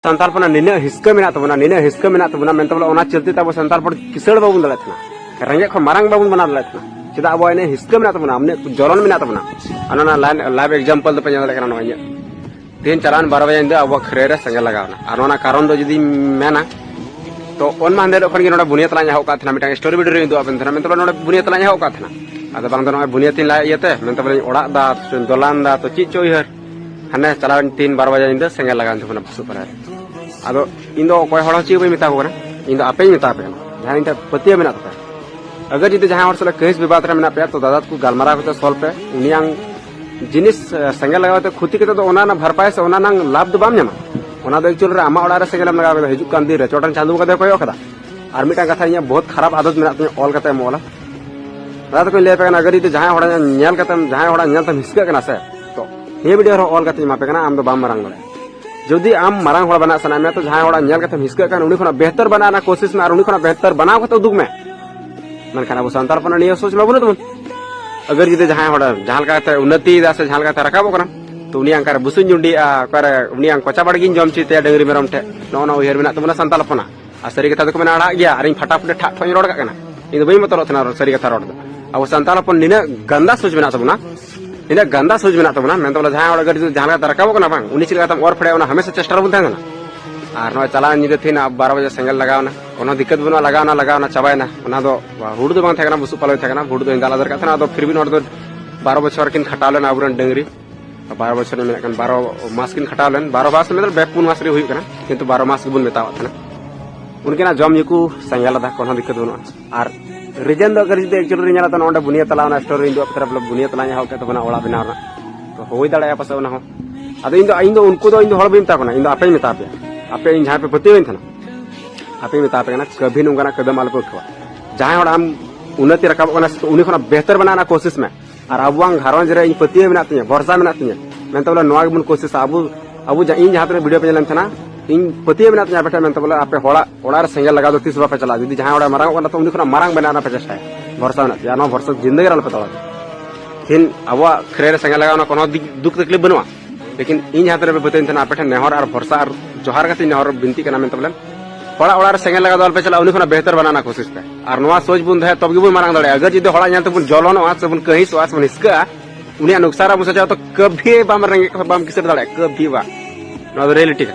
संताल पना निना हिस्का मेना तबना निना हिस्का मेना तबना मेन तबला ओना चलते तब संताल पर किसड़ बाबुन दलतना रेंगे खो मारंग बाबुन बना दलतना चेदा अब इने हिस्का मेना तबना हमने जलन मेना तबना अनना लाइव एग्जांपल द पenya lekana nonya दिन चलान 12 बजे इंद अब खरेरे संगे लगावना अनना कारण दो जदी मेना तो ओन मांदे खन गे नोडा बुनिया तला nya होका थना मिटा स्टोरी वीडियो इंदो अपन थना मेन तबला नोडा बुनिया तला nya होका थना आदा बांग दो बुनिया तीन ला येते मेन तबला ओड़ा दा दोलान दा तो ची चोइहर हने चलान 3-12 बजे इंद संगे लगान तबना बसु पर आदो इंदो कोई हड़ा ची बई मिता होना इंदो आपे मिता पे जहां इंटा पतिया मेना तपे अगर जदी जहां हड़ सला केस विवाद रे मेना पे तो दादा को गालमारा होते सॉल्व पे उनियांग जिनिस संगे लगावते खुती के तो ओना ना भरपाई से ओना ना लाभ दो बाम न्यामा ओना दो एक्चुअल रे आमा ओड़ा रे संगे लगावे हिजु कान दी रे चोटन चांदू कदे कोयो कदा आर मिटा कथा इया बहुत खराब आदत मेना तने ऑल कते मोला दादा को ले पे अगर जदी जहां हड़ा न्याल कते जहां हड़ा न्याल त हिसका कना से तो ये वीडियो रो ऑल कते मा पे कना आम दो बाम मारंग बले जदि आम मारंग हड़ा बना सना में तो जहां हड़ा न्याल कते हिसका कना उनी खना बेहतर बनाना कोशिश में आर उनी खना बेहतर बनाव कते उदुग में मन खाना वो संताल पना नियो सोच लबो न तुम अगर जदि जहां हड़ा जहां का उन्नति दा से जहां का रखाबो कना तो उनी अंकार बुसुन जुंडी करे उनी अंग कोचा बड़गिन जम चिते डंगरी मेरम ठे नो उहर मेना तबना संताल पना आ सरी कथा तो मेना आड़ा गया अरिन फटाफट ठाठ ठोई रोड का इन बई मत रथना सरी कथा रोड अब संताल पन निने गंदा सोच मेना तबना निने गंदा सोच मेना तबना मेन तबला जहां हड़ा अगर जहां का रखाबो कना बांग उनी चिल और फड़े ओना हमेशा चेष्टा रबन थाना और नो चला निदे थी ना 12 बजे संगल लगावना कोनो दिक्कत बनो लगावना चाबायना ओना दो हुड़ दो बांग थाकना बुसु पालो थाकना हुड़ दो इंदाला दर का दो फिर भी नोड दो 12 बछर किन खटालेन आबरन डंगरी 12 बछर में कन 12 मास किन खटालेन 12 मास में बेपुन मास रे हुई कना किंतु 12 मास बुन मेतावा थाना उनके ना जम यकु संगल दा कोनो दिक्कत बनो और रीजन दो अगर एक्चुअली रिंजला तो नोंडे बुनिया तलावना स्टोरी इंदो तरफ बुनिया तला nya होके तो बना ओड़ा बनावना तो होई दाड़ा पासे ओना हो अदो इंदो उनको दो इंदो हड़ बिमता कोना इंदो आपे मेता पे आपे इन जहां पे पति होइन थना आपे मेता पे ना कभी नुंगाना कदम आल को खवा जहां हड़ हम उन्नति रखाब कोना उनी खना बेहतर बनाना कोशिश में और अबुआंग घरंज रे इन पति मेना तिया भरोसा मेना तिया मेन तबला नोआ गुन कोशिश अबु इन जहां पे वीडियो पे चलन थना इन पति मेना तिया बेटा मेन तबला आपे होड़ा ओड़ा रे संगे लगा दो 30 रुपया पे चला यदि जहां ओड़ा मारंग कोना तो उनी खना मारंग बनाना पे चेष्टा है भरोसा मेना या नो भरोसा जिंदगी रल पे तला थिन अबुआ खरे संगे लगाना कोनो दुख तकलीफ बनवा लेकिन इन जहां पे बतेन थना आपे नेहर और भरोसा और जोहार कते नेहर बिनती कना मेन तबला होड़ा ओड़ा रे संगे लगा दो पे चला उनी खना बेहतर बनाना कोशिश पे और नोआ सोच बुन है तब गिबुन मारंग दड़े अगर जदि होड़ा न्याल तबुन जलन वास बुन कहि स्वास बुन इसका उनी नुकसारा मुसा जाओ तो कभी बाम रंगे बाम किसे दड़े कभी बा नो रियलिटी